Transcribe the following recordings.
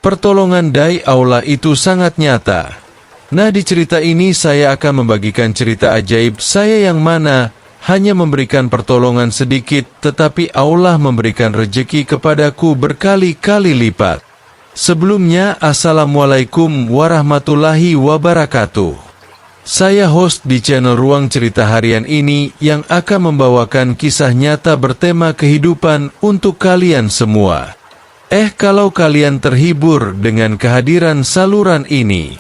Pertolongan Dai Allah itu sangat nyata. Nah, di cerita ini saya akan membagikan cerita ajaib saya yang mana hanya memberikan pertolongan sedikit, tetapi Allah memberikan rejeki kepadaku berkali-kali lipat. Sebelumnya, Assalamualaikum warahmatullahi wabarakatuh. Saya host di channel Ruang Cerita Harian ini yang akan membawakan kisah nyata bertema kehidupan untuk kalian semua. Kalau kalian terhibur dengan kehadiran saluran ini,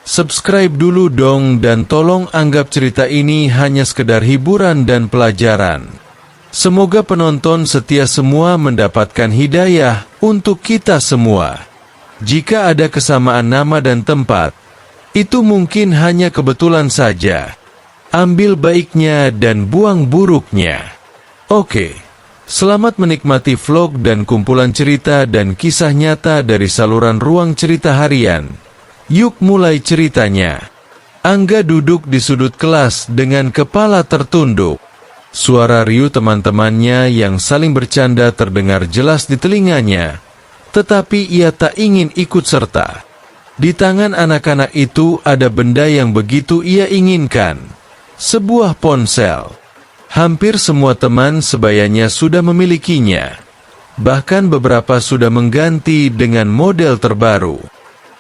subscribe dulu dong dan tolong anggap cerita ini hanya sekedar hiburan dan pelajaran. Semoga penonton setia semua mendapatkan hidayah untuk kita semua. Jika ada kesamaan nama dan tempat, itu mungkin hanya kebetulan saja. Ambil baiknya dan buang buruknya. Oke, selamat menikmati vlog dan kumpulan cerita dan kisah nyata dari saluran Ruang Cerita Harian. Yuk mulai ceritanya. Angga duduk di sudut kelas dengan kepala tertunduk. Suara riuh teman-temannya yang saling bercanda terdengar jelas di telinganya, tetapi ia tak ingin ikut serta. Di tangan anak-anak itu ada benda yang begitu ia inginkan. Sebuah ponsel. Hampir semua teman sebayanya sudah memilikinya. Bahkan beberapa sudah mengganti dengan model terbaru.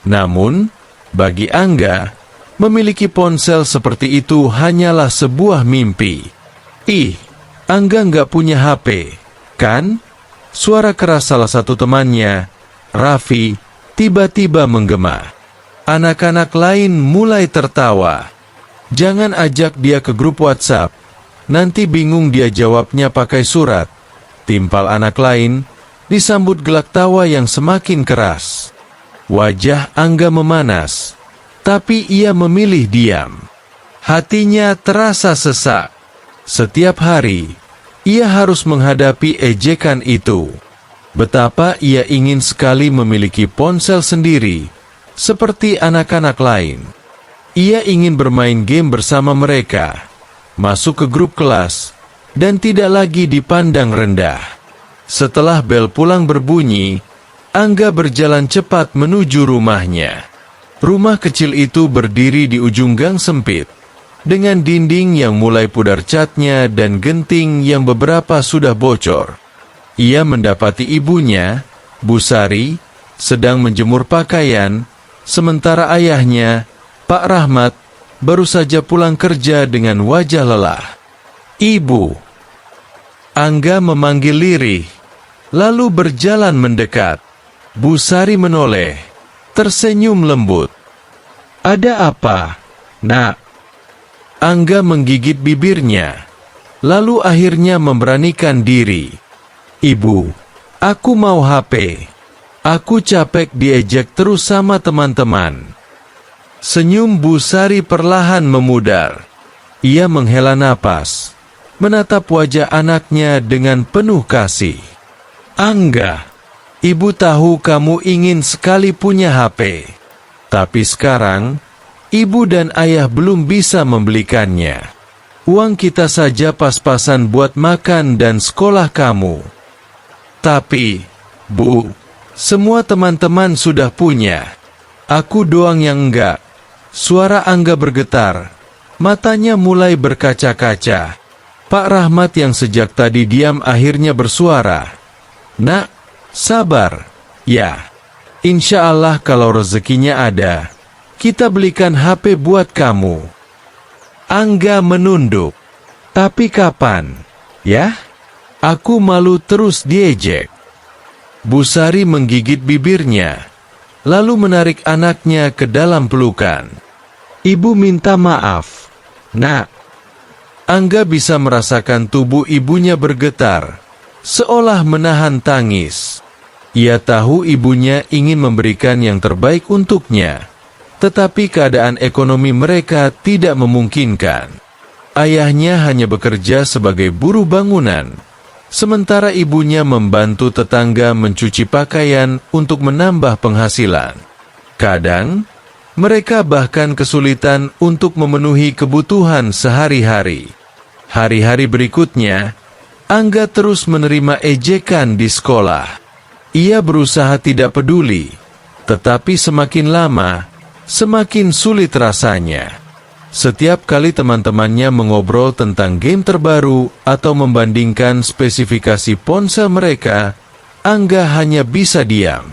Namun, bagi Angga, memiliki ponsel seperti itu hanyalah sebuah mimpi. Angga nggak punya HP, kan? Suara keras salah satu temannya, Raffi, tiba-tiba menggema. Anak-anak lain mulai tertawa. Jangan ajak dia ke grup WhatsApp. Nanti bingung dia jawabnya pakai surat. Timpal anak lain, disambut gelak tawa yang semakin keras. Wajah Angga memanas, tapi ia memilih diam. Hatinya terasa sesak. Setiap hari, ia harus menghadapi ejekan itu. Betapa ia ingin sekali memiliki ponsel sendiri, seperti anak-anak lain. Ia ingin bermain game bersama mereka, masuk ke grup kelas, dan tidak lagi dipandang rendah. Setelah bel pulang berbunyi, Angga berjalan cepat menuju rumahnya. Rumah kecil itu berdiri di ujung gang sempit, dengan dinding yang mulai pudar catnya dan genting yang beberapa sudah bocor. Ia mendapati ibunya, Bu Sari, sedang menjemur pakaian, sementara ayahnya, Pak Rahmat, baru saja pulang kerja dengan wajah lelah. "Ibu." Angga memanggil lirih, lalu berjalan mendekat. Bu Sari menoleh, tersenyum lembut. "Ada apa, Nak?" Angga menggigit bibirnya, lalu akhirnya memberanikan diri. "Ibu, aku mau HP. Aku capek diejek terus sama teman-teman." Senyum Bu Sari perlahan memudar. Ia menghela napas, menatap wajah anaknya dengan penuh kasih. "Angga, Ibu tahu kamu ingin sekali punya HP. Tapi sekarang, Ibu dan Ayah belum bisa membelikannya. Uang kita saja pas-pasan buat makan dan sekolah kamu. Tapi, Bu, semua teman-teman sudah punya. Aku doang yang enggak." Suara Angga bergetar. Matanya mulai berkaca-kaca. Pak Rahmat yang sejak tadi diam akhirnya bersuara. "Nak, sabar. Ya, insya Allah kalau rezekinya ada, kita belikan HP buat kamu." Angga menunduk. "Tapi kapan? Ya? Aku malu terus diejek." Bu Sari menggigit bibirnya, lalu menarik anaknya ke dalam pelukan. "Ibu minta maaf, Nak." Angga bisa merasakan tubuh ibunya bergetar, seolah menahan tangis. Ia tahu ibunya ingin memberikan yang terbaik untuknya, tetapi keadaan ekonomi mereka tidak memungkinkan. Ayahnya hanya bekerja sebagai buruh bangunan, sementara ibunya membantu tetangga mencuci pakaian untuk menambah penghasilan. Kadang, mereka bahkan kesulitan untuk memenuhi kebutuhan sehari-hari. Hari-hari berikutnya, Angga terus menerima ejekan di sekolah. Ia berusaha tidak peduli, Tetapi semakin lama, semakin sulit rasanya. Setiap kali teman-temannya mengobrol tentang game terbaru atau membandingkan spesifikasi ponsel mereka, Angga hanya bisa diam.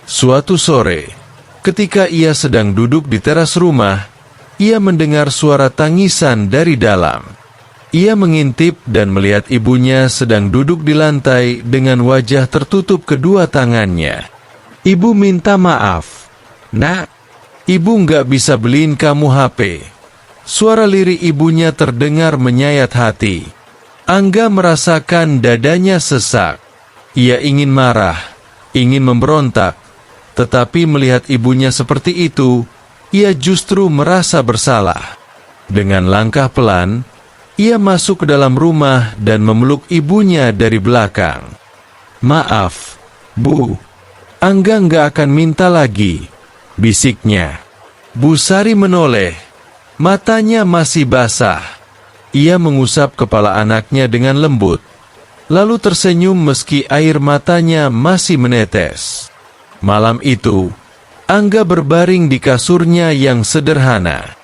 Suatu sore, ketika ia sedang duduk di teras rumah, ia mendengar suara tangisan dari dalam. Ia mengintip dan melihat ibunya sedang duduk di lantai dengan wajah tertutup kedua tangannya. Ibu minta maaf. Nak, ibu nggak bisa beliin kamu HP. Suara lirih ibunya terdengar menyayat hati. Angga merasakan dadanya sesak. Ia ingin marah, ingin memberontak. Tetapi melihat ibunya seperti itu, ia justru merasa bersalah. Dengan langkah pelan, ia masuk ke dalam rumah dan memeluk ibunya dari belakang. Maaf, Bu. Angga nggak akan minta lagi, bisiknya. Bu Sari menoleh. Matanya masih basah. Ia mengusap kepala anaknya dengan lembut, lalu tersenyum meski air matanya masih menetes. Malam itu, Angga berbaring di kasurnya yang sederhana.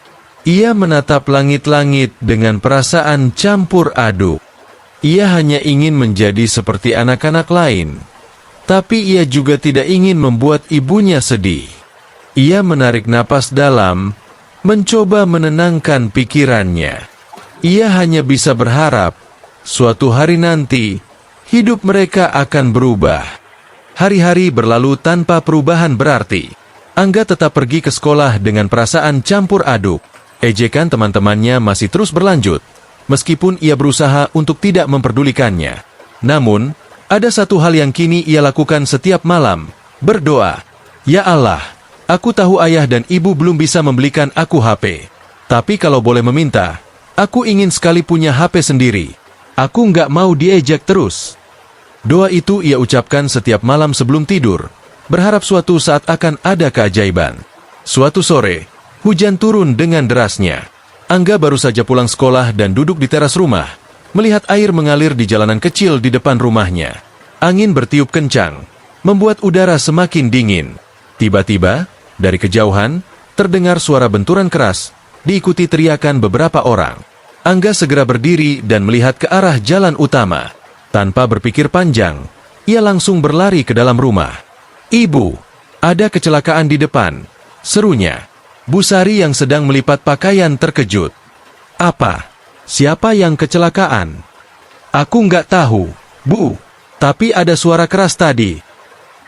Ia menatap langit-langit dengan perasaan campur aduk. Ia hanya ingin menjadi seperti anak-anak lain, tapi ia juga tidak ingin membuat ibunya sedih. Ia menarik napas dalam, mencoba menenangkan pikirannya. Ia hanya bisa berharap, suatu hari nanti, hidup mereka akan berubah. Hari-hari berlalu tanpa perubahan berarti. Angga tetap pergi ke sekolah dengan perasaan campur aduk. Ejekan teman-temannya masih terus berlanjut, meskipun ia berusaha untuk tidak memperdulikannya. Namun, ada satu hal yang kini ia lakukan setiap malam, berdoa. Ya Allah, aku tahu ayah dan ibu belum bisa membelikan aku HP. Tapi kalau boleh meminta, aku ingin sekali punya HP sendiri. Aku nggak mau diejek terus. Doa itu ia ucapkan setiap malam sebelum tidur, berharap suatu saat akan ada keajaiban. Suatu sore, hujan turun dengan derasnya. Angga baru saja pulang sekolah dan duduk di teras rumah, melihat air mengalir di jalanan kecil di depan rumahnya. Angin bertiup kencang, membuat udara semakin dingin. Tiba-tiba, dari kejauhan, terdengar suara benturan keras, diikuti teriakan beberapa orang. Angga segera berdiri dan melihat ke arah jalan utama. Tanpa berpikir panjang, ia langsung berlari ke dalam rumah. Ibu, ada kecelakaan di depan, serunya. Bu Sari yang sedang melipat pakaian terkejut. Apa? Siapa yang kecelakaan? Aku nggak tahu, Bu. Tapi ada suara keras tadi.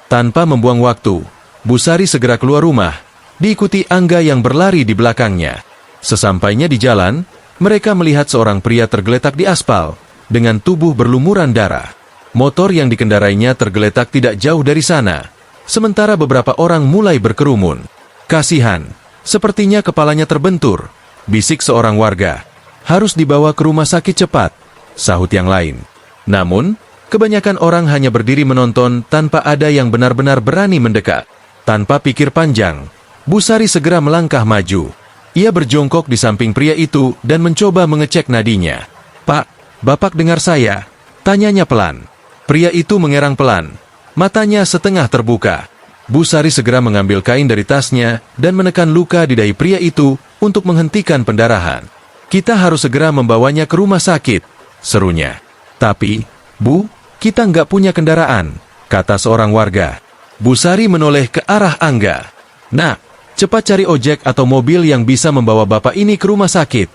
Tanpa membuang waktu, Bu Sari segera keluar rumah, diikuti Angga yang berlari di belakangnya. Sesampainya di jalan, mereka melihat seorang pria tergeletak di aspal, dengan tubuh berlumuran darah. Motor yang dikendarainya tergeletak tidak jauh dari sana, sementara beberapa orang mulai berkerumun. Kasihan, sepertinya kepalanya terbentur, bisik seorang warga. Harus dibawa ke rumah sakit cepat, sahut yang lain. Namun, kebanyakan orang hanya berdiri menonton tanpa ada yang benar-benar berani mendekat. Tanpa pikir panjang, Bu Sari segera melangkah maju. Ia berjongkok di samping pria itu dan mencoba mengecek nadinya. Pak, Bapak dengar saya? Tanyanya pelan. Pria itu mengerang pelan, matanya setengah terbuka. Bu Sari segera mengambil kain dari tasnya dan menekan luka di dahi pria itu untuk menghentikan pendarahan. Kita harus segera membawanya ke rumah sakit, serunya. Tapi, Bu, kita nggak punya kendaraan, kata seorang warga. Bu Sari menoleh ke arah Angga. Nah, cepat cari ojek atau mobil yang bisa membawa bapak ini ke rumah sakit.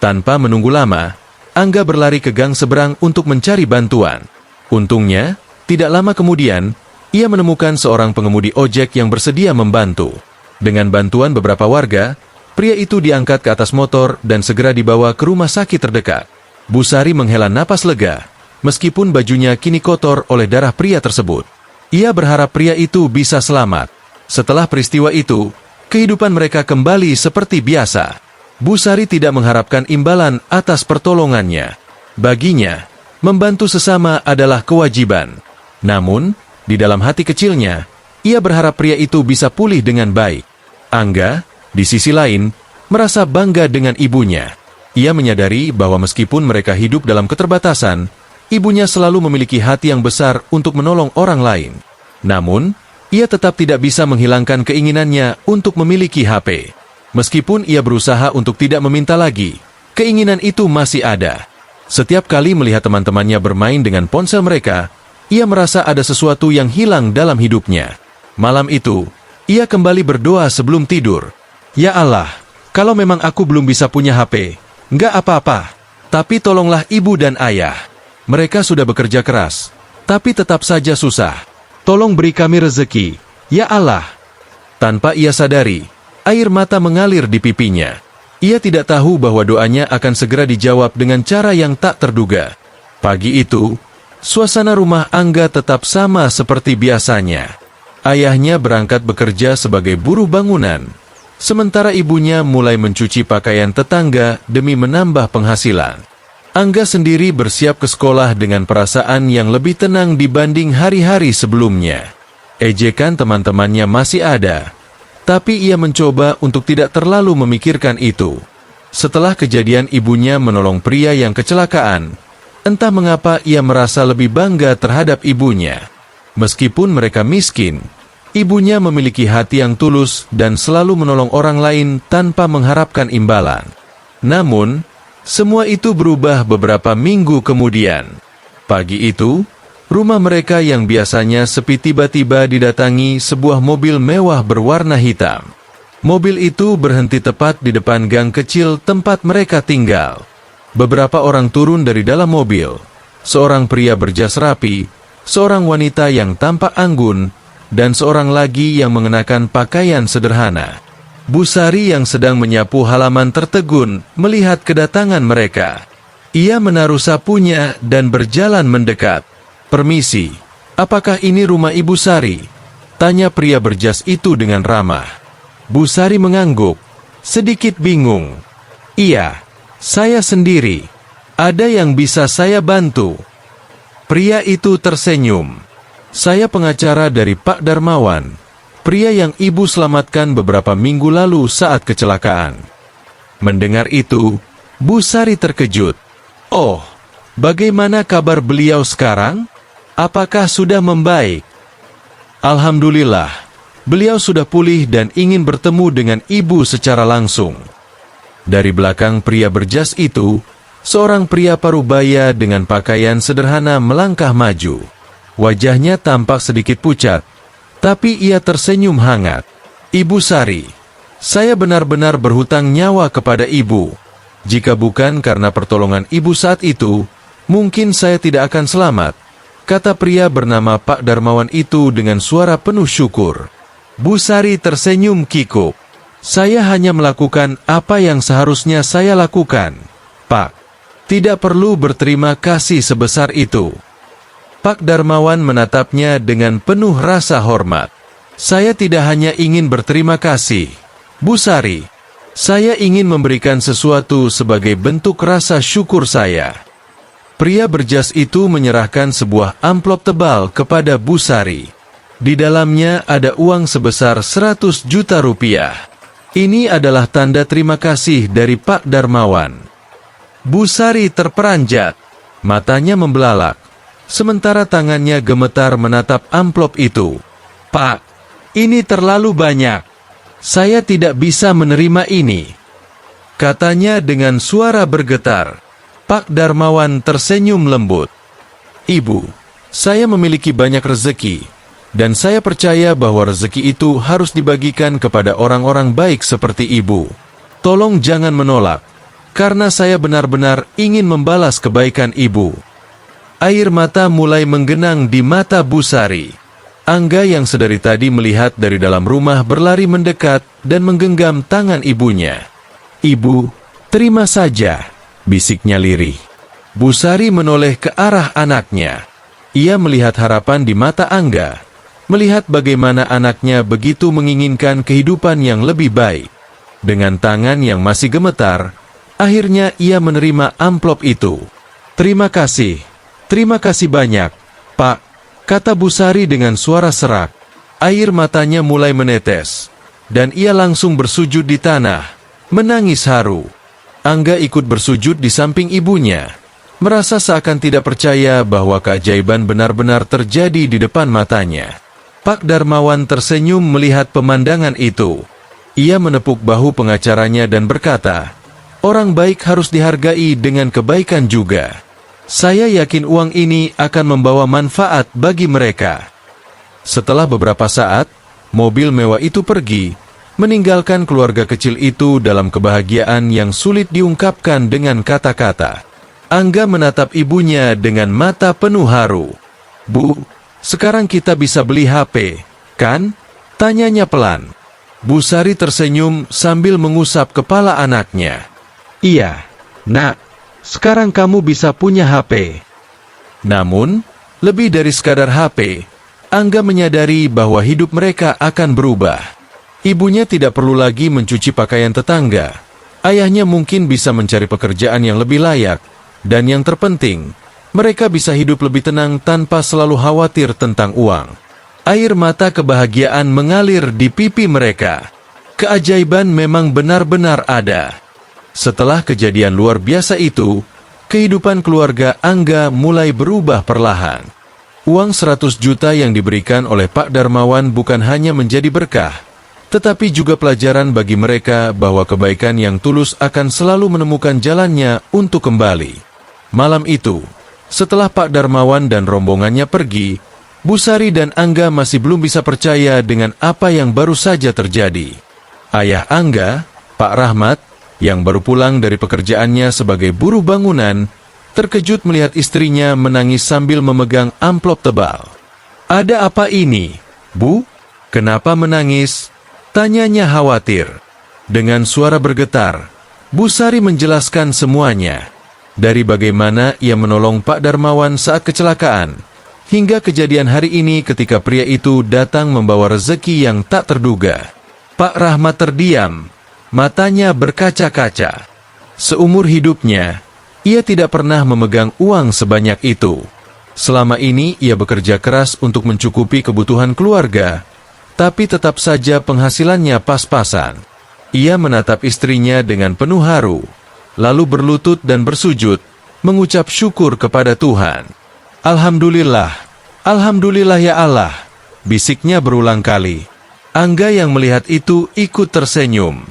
Tanpa menunggu lama, Angga berlari ke gang seberang untuk mencari bantuan. Untungnya, tidak lama kemudian, ia menemukan seorang pengemudi ojek yang bersedia membantu. Dengan bantuan beberapa warga, pria itu diangkat ke atas motor dan segera dibawa ke rumah sakit terdekat. Bu Sari menghela napas lega, meskipun bajunya kini kotor oleh darah pria tersebut. Ia berharap pria itu bisa selamat. Setelah peristiwa itu, kehidupan mereka kembali seperti biasa. Bu Sari tidak mengharapkan imbalan atas pertolongannya. Baginya, membantu sesama adalah kewajiban. Namun, di dalam hati kecilnya, ia berharap pria itu bisa pulih dengan baik. Angga, di sisi lain, merasa bangga dengan ibunya. Ia menyadari bahwa meskipun mereka hidup dalam keterbatasan, ibunya selalu memiliki hati yang besar untuk menolong orang lain. Namun, ia tetap tidak bisa menghilangkan keinginannya untuk memiliki HP. Meskipun ia berusaha untuk tidak meminta lagi, keinginan itu masih ada. Setiap kali melihat teman-temannya bermain dengan ponsel mereka, ia merasa ada sesuatu yang hilang dalam hidupnya. Malam itu, ia kembali berdoa sebelum tidur. Ya Allah, kalau memang aku belum bisa punya HP, nggak apa-apa. Tapi tolonglah ibu dan ayah. Mereka sudah bekerja keras, tapi tetap saja susah. Tolong beri kami rezeki, ya Allah. Tanpa ia sadari, air mata mengalir di pipinya. Ia tidak tahu bahwa doanya akan segera dijawab dengan cara yang tak terduga. Pagi itu, suasana rumah Angga tetap sama seperti biasanya. Ayahnya berangkat bekerja sebagai buruh bangunan, sementara ibunya mulai mencuci pakaian tetangga demi menambah penghasilan. Angga sendiri bersiap ke sekolah dengan perasaan yang lebih tenang dibanding hari-hari sebelumnya. Ejekan teman-temannya masih ada, tapi ia mencoba untuk tidak terlalu memikirkan itu. Setelah kejadian ibunya menolong pria yang kecelakaan, entah mengapa ia merasa lebih bangga terhadap ibunya. Meskipun mereka miskin, ibunya memiliki hati yang tulus dan selalu menolong orang lain tanpa mengharapkan imbalan. Namun, semua itu berubah beberapa minggu kemudian. Pagi itu, rumah mereka yang biasanya sepi tiba-tiba didatangi sebuah mobil mewah berwarna hitam. Mobil itu berhenti tepat di depan gang kecil tempat mereka tinggal. Beberapa orang turun dari dalam mobil. Seorang pria berjas rapi, seorang wanita yang tampak anggun, dan seorang lagi yang mengenakan pakaian sederhana. Bu Sari yang sedang menyapu halaman tertegun melihat kedatangan mereka. Ia menaruh sapunya dan berjalan mendekat. "Permisi, apakah ini rumah Ibu Sari?" tanya pria berjas itu dengan ramah. Bu Sari mengangguk, sedikit bingung. "Iya, saya sendiri. Ada yang bisa saya bantu?" Pria itu tersenyum. "Saya pengacara dari Pak Darmawan, pria yang ibu selamatkan beberapa minggu lalu saat kecelakaan." Mendengar itu, Bu Sari terkejut. "Oh, bagaimana kabar beliau sekarang? Apakah sudah membaik?" "Alhamdulillah, beliau sudah pulih dan ingin bertemu dengan ibu secara langsung." Dari belakang pria berjas itu, seorang pria parubaya dengan pakaian sederhana melangkah maju. Wajahnya tampak sedikit pucat, tapi ia tersenyum hangat. "Ibu Sari, saya benar-benar berhutang nyawa kepada ibu. Jika bukan karena pertolongan ibu saat itu, mungkin saya tidak akan selamat," kata pria bernama Pak Darmawan itu dengan suara penuh syukur. Bu Sari tersenyum kikuk. "Saya hanya melakukan apa yang seharusnya saya lakukan, Pak. Tidak perlu berterima kasih sebesar itu." Pak Darmawan menatapnya dengan penuh rasa hormat. "Saya tidak hanya ingin berterima kasih, Bu Sari. Saya ingin memberikan sesuatu sebagai bentuk rasa syukur saya." Pria berjas itu menyerahkan sebuah amplop tebal kepada Bu Sari. Di dalamnya ada uang sebesar 100 juta rupiah. Ini adalah tanda terima kasih dari Pak Darmawan. Bu Sari terperanjat, matanya membelalak, sementara tangannya gemetar menatap amplop itu. "Pak, ini terlalu banyak. Saya tidak bisa menerima ini," katanya dengan suara bergetar. Pak Darmawan tersenyum lembut. "Ibu, saya memiliki banyak rezeki, dan saya percaya bahwa rezeki itu harus dibagikan kepada orang-orang baik seperti ibu. Tolong jangan menolak, karena saya benar-benar ingin membalas kebaikan ibu." Air mata mulai menggenang di mata Bu Sari. Angga yang sedari tadi melihat dari dalam rumah berlari mendekat dan menggenggam tangan ibunya. "Ibu, terima saja," bisiknya lirih. Bu Sari menoleh ke arah anaknya. Ia melihat harapan di mata Angga, melihat bagaimana anaknya begitu menginginkan kehidupan yang lebih baik. Dengan tangan yang masih gemetar, akhirnya ia menerima amplop itu. Terima kasih banyak, Pak," kata Bu Sari dengan suara serak. Air matanya mulai menetes, dan ia langsung bersujud di tanah, menangis haru. Angga ikut bersujud di samping ibunya, merasa seakan tidak percaya bahwa keajaiban benar-benar terjadi di depan matanya. Pak Darmawan tersenyum melihat pemandangan itu. Ia menepuk bahu pengacaranya dan berkata, "Orang baik harus dihargai dengan kebaikan juga. Saya yakin uang ini akan membawa manfaat bagi mereka." Setelah beberapa saat, mobil mewah itu pergi, meninggalkan keluarga kecil itu dalam kebahagiaan yang sulit diungkapkan dengan kata-kata. Angga menatap ibunya dengan mata penuh haru. "Bu, sekarang kita bisa beli HP, kan?" tanyanya pelan. Bu Sari tersenyum sambil mengusap kepala anaknya. "Iya, Nak, sekarang kamu bisa punya HP." Namun, lebih dari sekadar HP, Angga menyadari bahwa hidup mereka akan berubah. Ibunya tidak perlu lagi mencuci pakaian tetangga. Ayahnya mungkin bisa mencari pekerjaan yang lebih layak. Dan yang terpenting, mereka bisa hidup lebih tenang tanpa selalu khawatir tentang uang. Air mata kebahagiaan mengalir di pipi mereka. Keajaiban memang benar-benar ada. Setelah kejadian luar biasa itu, kehidupan keluarga Angga mulai berubah perlahan. Uang 100 juta yang diberikan oleh Pak Darmawan bukan hanya menjadi berkah, tetapi juga pelajaran bagi mereka bahwa kebaikan yang tulus akan selalu menemukan jalannya untuk kembali. Malam itu, setelah Pak Darmawan dan rombongannya pergi, Bu Sari dan Angga masih belum bisa percaya dengan apa yang baru saja terjadi. Ayah Angga, Pak Rahmat, yang baru pulang dari pekerjaannya sebagai buruh bangunan, terkejut melihat istrinya menangis sambil memegang amplop tebal. "Ada apa ini, Bu? Kenapa menangis?" tanyanya khawatir. Dengan suara bergetar, Bu Sari menjelaskan semuanya. Dari bagaimana ia menolong Pak Darmawan saat kecelakaan, hingga kejadian hari ini ketika pria itu datang membawa rezeki yang tak terduga. Pak Rahmat terdiam, matanya berkaca-kaca. Seumur hidupnya, ia tidak pernah memegang uang sebanyak itu. Selama ini ia bekerja keras untuk mencukupi kebutuhan keluarga, tapi tetap saja penghasilannya pas-pasan. Ia menatap istrinya dengan penuh haru, lalu berlutut dan bersujud, mengucap syukur kepada Tuhan. "Alhamdulillah, Alhamdulillah ya Allah," bisiknya berulang kali. Angga yang melihat itu ikut tersenyum.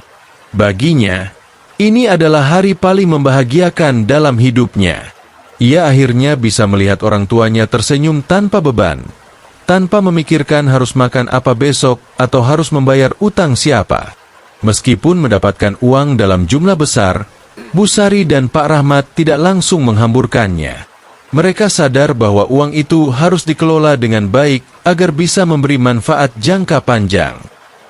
Baginya, ini adalah hari paling membahagiakan dalam hidupnya. Ia akhirnya bisa melihat orang tuanya tersenyum tanpa beban, tanpa memikirkan harus makan apa besok atau harus membayar utang siapa. Meskipun mendapatkan uang dalam jumlah besar, Bu Sari dan Pak Rahmat tidak langsung menghamburkannya. Mereka sadar bahwa uang itu harus dikelola dengan baik agar bisa memberi manfaat jangka panjang.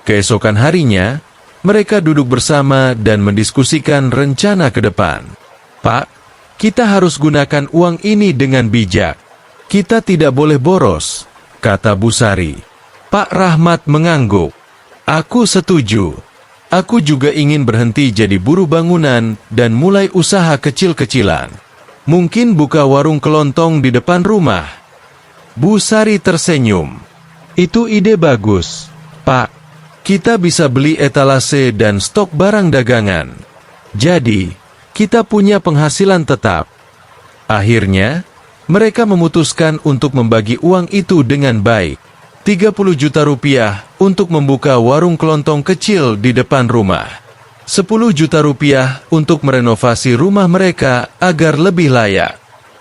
Keesokan harinya, mereka duduk bersama dan mendiskusikan rencana ke depan. "Pak, kita harus gunakan uang ini dengan bijak. Kita tidak boleh boros," kata Bu Sari. Pak Rahmat mengangguk. "Aku setuju. Aku juga ingin berhenti jadi buruh bangunan dan mulai usaha kecil-kecilan. Mungkin buka warung kelontong di depan rumah." Bu Sari tersenyum. "Itu ide bagus, Pak. Kita bisa beli etalase dan stok barang dagangan. Jadi, kita punya penghasilan tetap." Akhirnya, mereka memutuskan untuk membagi uang itu dengan baik. 30 juta rupiah untuk membuka warung kelontong kecil di depan rumah. 10 juta rupiah untuk merenovasi rumah mereka agar lebih layak.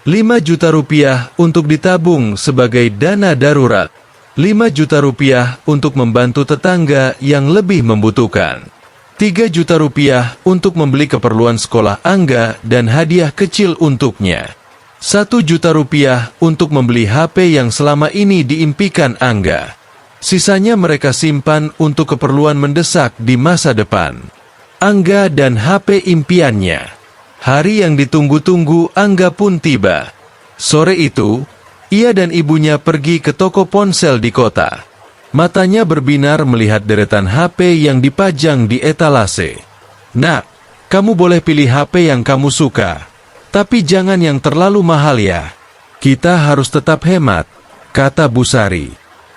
5 juta rupiah untuk ditabung sebagai dana darurat. 5 juta rupiah untuk membantu tetangga yang lebih membutuhkan. 3 juta rupiah untuk membeli keperluan sekolah Angga dan hadiah kecil untuknya. 1 juta rupiah untuk membeli HP yang selama ini diimpikan Angga. Sisanya mereka simpan untuk keperluan mendesak di masa depan. Angga dan HP impiannya. Hari yang ditunggu-tunggu Angga pun tiba. Sore itu, ia dan ibunya pergi ke toko ponsel di kota. Matanya berbinar melihat deretan HP yang dipajang di etalase. "Nak, kamu boleh pilih HP yang kamu suka, tapi jangan yang terlalu mahal ya. Kita harus tetap hemat," kata Bu Sari.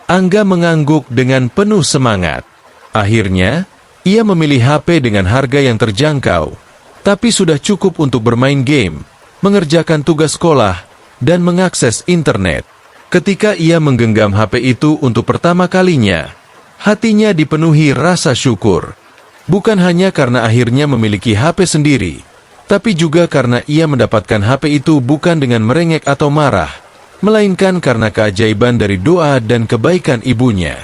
Angga mengangguk dengan penuh semangat. Akhirnya, ia memilih HP dengan harga yang terjangkau, tapi sudah cukup untuk bermain game, mengerjakan tugas sekolah, dan mengakses internet. Ketika ia menggenggam HP itu untuk pertama kalinya, hatinya dipenuhi rasa syukur. Bukan hanya karena akhirnya memiliki HP sendiri, tapi juga karena ia mendapatkan HP itu bukan dengan merengek atau marah, melainkan karena keajaiban dari doa dan kebaikan ibunya.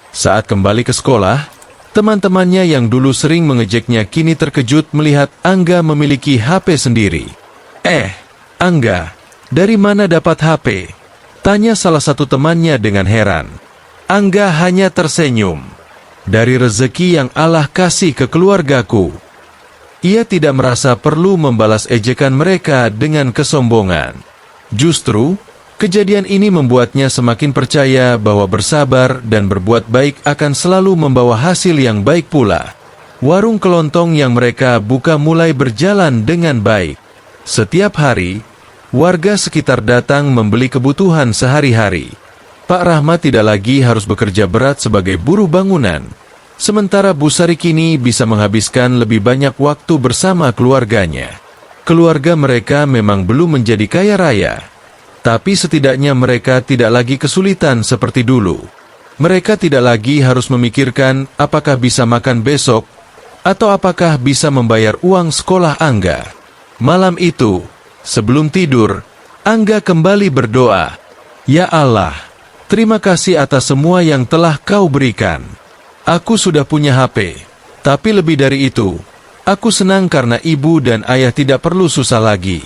Saat kembali ke sekolah, teman-temannya yang dulu sering mengejeknya kini terkejut melihat Angga memiliki HP sendiri. Angga, dari mana dapat HP? Tanya salah satu temannya dengan heran. Angga hanya tersenyum. Dari rezeki yang Allah kasih ke keluargaku. Ia tidak merasa perlu membalas ejekan mereka dengan kesombongan. Justru, kejadian ini membuatnya semakin percaya bahwa bersabar dan berbuat baik akan selalu membawa hasil yang baik pula. Warung kelontong yang mereka buka mulai berjalan dengan baik. Setiap hari, warga sekitar datang membeli kebutuhan sehari-hari. Pak Rahmat tidak lagi harus bekerja berat sebagai buruh bangunan. Sementara Bu Sari kini bisa menghabiskan lebih banyak waktu bersama keluarganya. Keluarga mereka memang belum menjadi kaya raya, tapi setidaknya mereka tidak lagi kesulitan seperti dulu. Mereka tidak lagi harus memikirkan apakah bisa makan besok, atau apakah bisa membayar uang sekolah Angga. Malam itu, sebelum tidur, Angga kembali berdoa, "Ya Allah, terima kasih atas semua yang telah Kau berikan. Aku sudah punya HP, tapi lebih dari itu, aku senang karena ibu dan ayah tidak perlu susah lagi.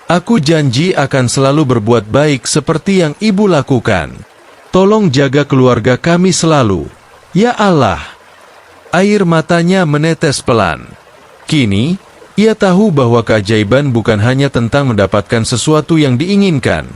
Aku janji akan selalu berbuat baik seperti yang ibu lakukan. Tolong jaga keluarga kami selalu. Ya Allah." Air matanya menetes pelan. Kini, ia tahu bahwa keajaiban bukan hanya tentang mendapatkan sesuatu yang diinginkan,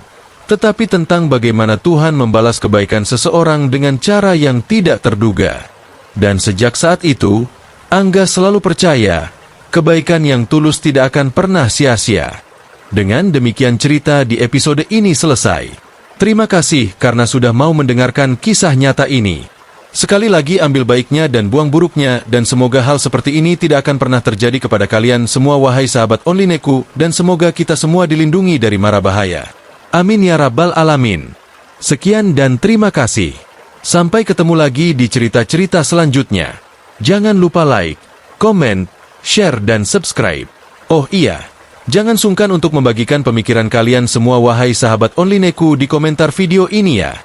tetapi tentang bagaimana Tuhan membalas kebaikan seseorang dengan cara yang tidak terduga. Dan sejak saat itu, Angga selalu percaya, kebaikan yang tulus tidak akan pernah sia-sia. Dengan demikian cerita di episode ini selesai. Terima kasih karena sudah mau mendengarkan kisah nyata ini. Sekali lagi ambil baiknya dan buang buruknya, dan semoga hal seperti ini tidak akan pernah terjadi kepada kalian semua wahai sahabat Onlineku, dan semoga kita semua dilindungi dari mara bahaya. Amin ya rabbal alamin. Sekian dan terima kasih. Sampai ketemu lagi di cerita-cerita selanjutnya. Jangan lupa like, komen, share dan subscribe. Oh iya, jangan sungkan untuk membagikan pemikiran kalian semua wahai sahabat Onlineku di komentar video ini ya.